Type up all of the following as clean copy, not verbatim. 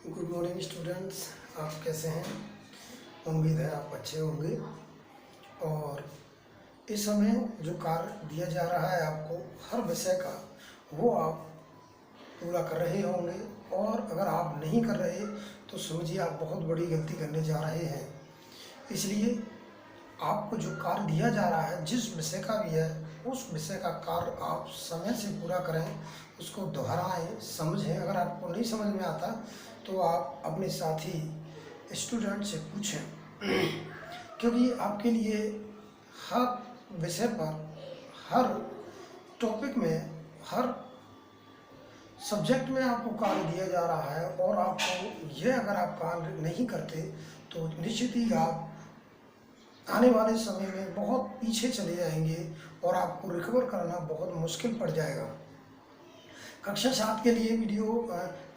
Good morning students, आप कैसे हैं? उम्मीद है आप अच्छे होंगे। और इस समय जो कार्य दिया जा रहा है आपको हर विषय का, वो आप पूरा कर रहे होंगे। और अगर आप नहीं कर रहे तो समझिए आप बहुत बड़ी गलती करने जा रहे हैं। इसलिए आपको जो कार्य दिया जा रहा है, जिस विषय का भी है, उस विषय का कार्य आप समय से पूरा करें, उसको दोहराएं, समझें। अगर आपको नहीं समझ में आता तो आप अपने साथी स्टूडेंट से पूछें, क्योंकि आपके लिए हर विषय पर, हर टॉपिक में, हर सब्जेक्ट में आपको कार्य दिया जा रहा है। और आपको यह अगर आप कार्य नहीं करते तो निश्चित ही आप आने वाले समय में बहुत पीछे चले जाएंगे और आपको रिकवर करना बहुत मुश्किल पड़ जाएगा। कक्षा 7 के लिए वीडियो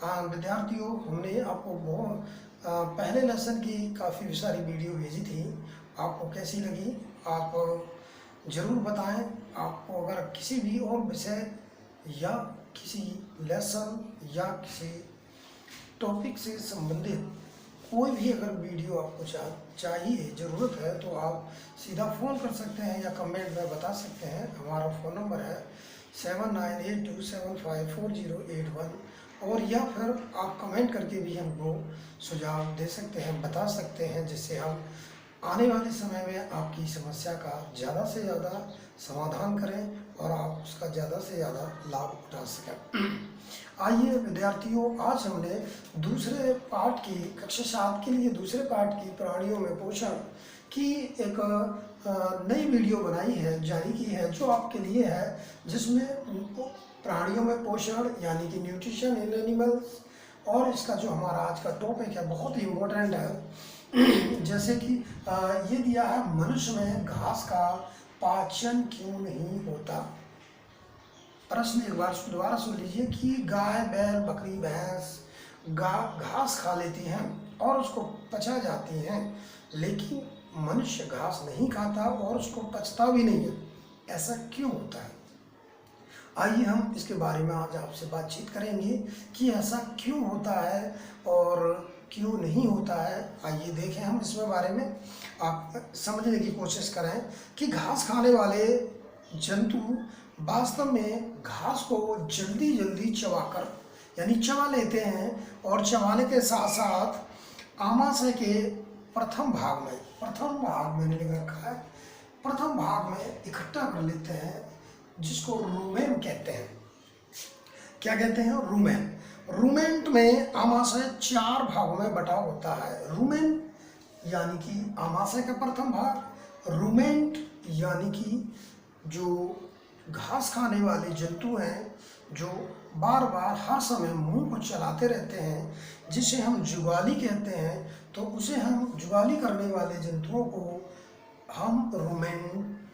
विद्यार्थियों, हमने आपको बहुत पहले लेसन की काफ़ी सारी वीडियो भेजी थी। आपको कैसी लगी आप ज़रूर बताएं। आपको अगर किसी भी और विषय या किसी लेसन या किसी टॉपिक से संबंधित कोई भी अगर वीडियो आपको चाहिए, ज़रूरत है, तो आप सीधा फ़ोन कर सकते हैं या कमेंट में बता सकते हैं। हमारा फ़ोन नंबर है 7982754081। और या फिर आप कमेंट करके भी हमको सुझाव दे सकते हैं, बता सकते हैं, जिससे हम आने वाले समय में आपकी समस्या का ज़्यादा से ज़्यादा समाधान करें और आप उसका ज़्यादा से ज़्यादा लाभ उठा सकें। आइए विद्यार्थियों, आज हमने दूसरे पार्ट की, कक्षा 7 के लिए दूसरे पार्ट की प्राणियों में पोषण की एक नई वीडियो बनाई है, जारी की है, जो आपके लिए है, जिसमें प्राणियों में पोषण यानी कि न्यूट्रिशन इन एनिमल्स। और इसका जो हमारा आज का टॉपिक है बहुत ही इम्पोर्टेंट है। जैसे कि ये दिया है, मनुष्य में घास का पाचन क्यों नहीं होता। प्रश्न एक बार दोबारा सुन लीजिए कि गाय, बैल, बकरी, भैंस घास खा लेती हैं और उसको पचा जाती हैं, लेकिन मनुष्य घास नहीं खाता और उसको पचता भी नहीं है। ऐसा क्यों होता है? आइए हम इसके बारे में आज आपसे बातचीत करेंगे कि ऐसा क्यों होता है और क्यों नहीं होता है। आइए देखें हम इसमें बारे में, आप समझने की कोशिश करें कि घास खाने वाले जंतु वास्तव में घास को जल्दी जल्दी चबाकर यानी चबा लेते हैं, और चबाने के साथ साथ आमाशय के प्रथम भाग मैंने लिख रखा है, प्रथम भाग में इकट्ठा कर लेते हैं, जिसको रूमेन कहते हैं। क्या कहते हैं? रूमेन। रूमेंट में आमाशय 4 भागों में बटा होता है। रूमेन यानी कि आमाशय का प्रथम भाग, रूमेंट यानी कि जो घास खाने वाले जंतु हैं, जो बार बार हर समय मुंह को चलाते रहते हैं, जिसे हम जुगाली कहते हैं। तो उसे हम जुगाली करने वाले जंतुओं को हम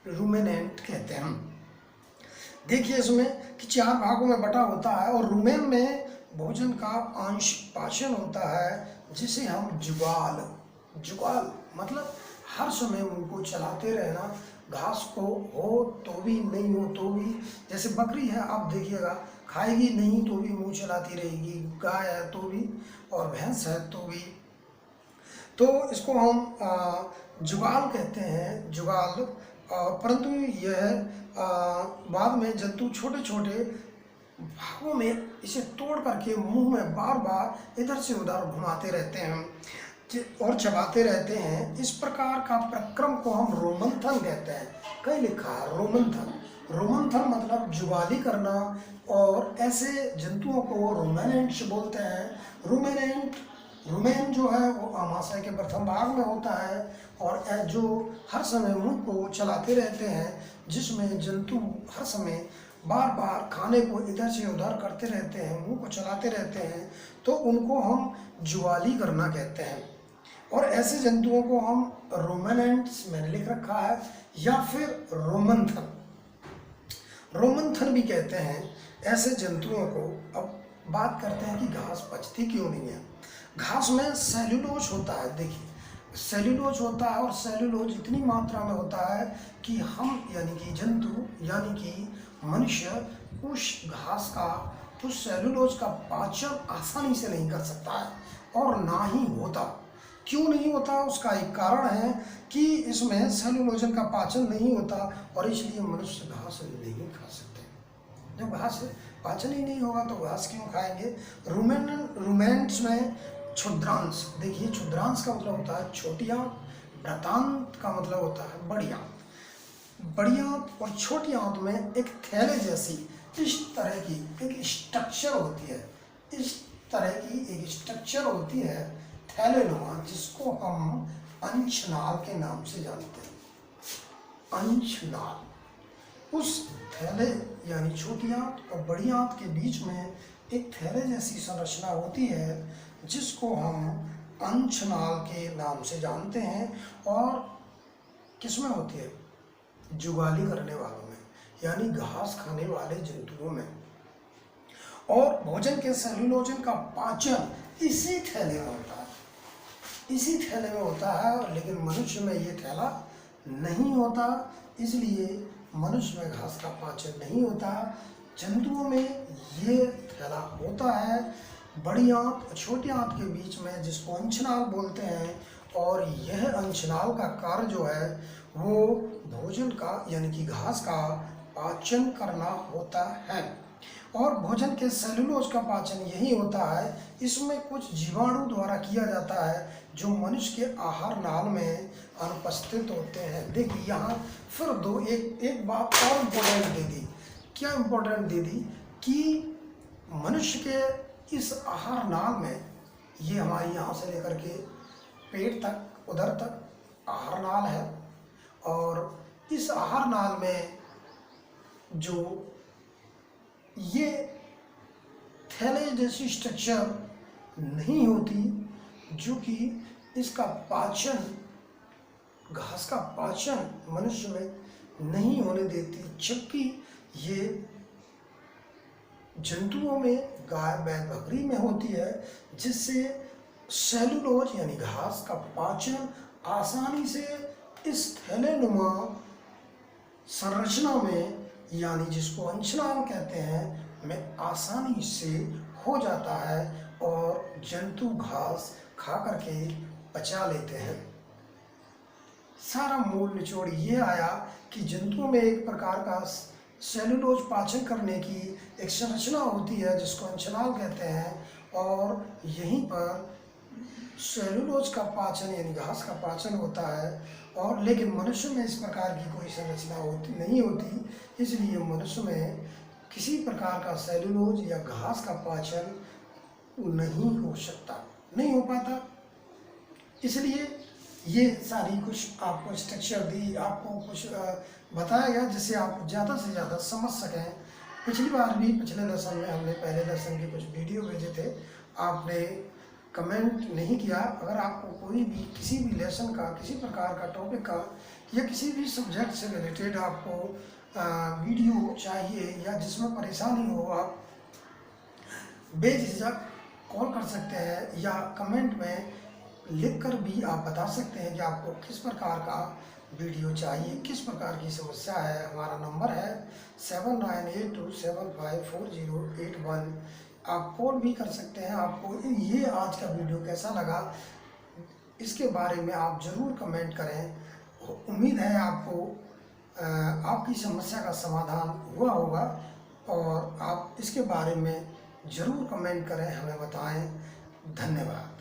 रूमेनेंट कहते हैं। देखिए इसमें कि 4 भागों में बटा होता है, और रूमेन में भोजन का अंश पाचन होता है, जिसे हम जुगाल मतलब हर समय उनको चलाते रहना, घास को हो तो भी, नहीं हो तो भी। जैसे बकरी है, आप देखिएगा, खाएगी नहीं तो भी मुंह चलाती रहेगी, गाय है तो भी, और भैंस है तो भी। तो इसको हम जुगाल कहते हैं, जुगाल। परंतु यह बाद में जंतु छोटे छोटे भागों में इसे तोड़ करके मुंह में बार बार इधर से उधर घुमाते रहते हैं और चबाते रहते हैं। इस प्रकार का प्रक्रम को हम रोमंथन कहते हैं। कहीं लिखा है रोमंथन मतलब जुगाली करना, और ऐसे जंतुओं को रूमेनेंट्स बोलते हैं। रूमेन जो है वो आमाशय के प्रथम भाग में होता है, और जो हर समय मुंह को चलाते रहते हैं, जिसमें जंतु हर समय बार बार खाने को इधर से उधर करते रहते हैं, मुंह को चलाते रहते हैं, तो उनको हम जुगाली करना कहते हैं। और ऐसे जंतुओं को हम रोमेनेंट्स मैंने लिख रखा है, या फिर रोमंथन भी कहते हैं ऐसे जंतुओं को। अब बात करते हैं कि घास पचती क्यों नहीं है। घास में सेल्यूलोज होता है। देखिए सेल्यूलोज होता है, और सेल्यूलोज इतनी मात्रा में होता है कि हम यानी कि जंतु यानी कि मनुष्य उस घास का तो सेलुलोज का पाचन आसानी से नहीं कर सकता है और ना ही होता। क्यों नहीं होता, उसका एक कारण है कि इसमें सेलुलोजन का पाचन नहीं होता और इसलिए मनुष्य घास नहीं खा सकते। जब घास पाचन ही नहीं होगा तो घास क्यों खाएंगे। रूमेंट्स में क्षुद्रांश, देखिए क्षुद्रांश का मतलब होता है छोटी आंत, वृत्तांत का मतलब होता है बड़ी आंत। बड़ी आंत और छोटी आंत में एक थैले जैसी इस तरह की एक स्ट्रक्चर होती है, इस तरह की एक स्ट्रक्चर होती है थैलेनुमा, जिसको हम अंशनाल के नाम से जानते हैं। अंशनाल, उस थैले यानी छोटी आंत और बड़ी आंत के बीच में एक थैले जैसी संरचना होती है जिसको हम अंशनाल के नाम से जानते हैं। और किसमें होती है, जुगाली करने वालों में, यानी घास खाने वाले जंतुओं में। और भोजन के सेलुलोजन का पाचन इसी थैले में होता है, इसी थैले में होता है, लेकिन मनुष्य में ये थैला नहीं होता, इसलिए मनुष्य में घास का पाचन नहीं होता। जंतुओं में ये थैला होता है बड़ी आंत और छोटी आंत के बीच में, जिसको अंशनाल बोलते हैं। और यह अंशनाल का कार्य जो है वो भोजन का यानी कि घास का पाचन करना होता है। और भोजन के सेलुलोज का पाचन यही होता है, इसमें कुछ जीवाणु द्वारा किया जाता है जो मनुष्य के आहार नाल में अनुपस्थित होते हैं। देखिए यहाँ फिर एक बात और इम्पोर्टेंट दे दी। क्या इम्पोर्टेंट दे दी कि मनुष्य के इस आहार नाल में, ये हमारी यहाँ से लेकर के पेट तक, उधर तक आहार नाल है, और इस आहार नाल में जो ये थैले जैसी स्ट्रक्चर नहीं होती, जो कि इसका पाचन, घास का पाचन मनुष्य में नहीं होने देती, जबकि ये जंतुओं में, गाय बैल बकरी में होती है, जिससे सेलुलोज यानी घास का पाचन आसानी से इस थैलेनुमा संरचना में, यानी जिसको अंशनाल कहते हैं, में आसानी से हो जाता है और जंतु घास खा करके पचा लेते हैं। सारा मूल निचोड़ ये आया कि जंतुओं में एक प्रकार का सेलुलोज पाचन करने की एक संरचना होती है जिसको अंशनाल कहते हैं, और यहीं पर सेलुलोज का पाचन यानी घास का पाचन होता है। और लेकिन मनुष्य में इस प्रकार की कोई संरचना नहीं होती, इसलिए मनुष्य में किसी प्रकार का सेलुलोज या घास का पाचन नहीं हो सकता, नहीं हो पाता। इसलिए ये सारी कुछ आपको स्ट्रक्चर दी, आपको कुछ बताया गया जिससे आप ज़्यादा से ज़्यादा समझ सकें। पिछली बार भी, पिछले लेसन में हमने पहले लेसन के कुछ वीडियो भेजे थे, आपने कमेंट नहीं किया। अगर आपको कोई भी किसी भी लेसन का, किसी प्रकार का टॉपिक का या किसी भी सब्जेक्ट से रिलेटेड आपको वीडियो चाहिए या जिसमें परेशानी हो, आप बेझिझक कॉल कर सकते हैं या कमेंट में लिखकर भी आप बता सकते हैं कि आपको किस प्रकार का वीडियो चाहिए, किस प्रकार की समस्या है। हमारा नंबर है 7982754081। आप कॉल भी कर सकते हैं। आपको ये आज का वीडियो कैसा लगा, इसके बारे में आप ज़रूर कमेंट करें। उम्मीद है आपको आपकी समस्या का समाधान हुआ होगा, और आप इसके बारे में ज़रूर कमेंट करें, हमें बताएं। धन्यवाद।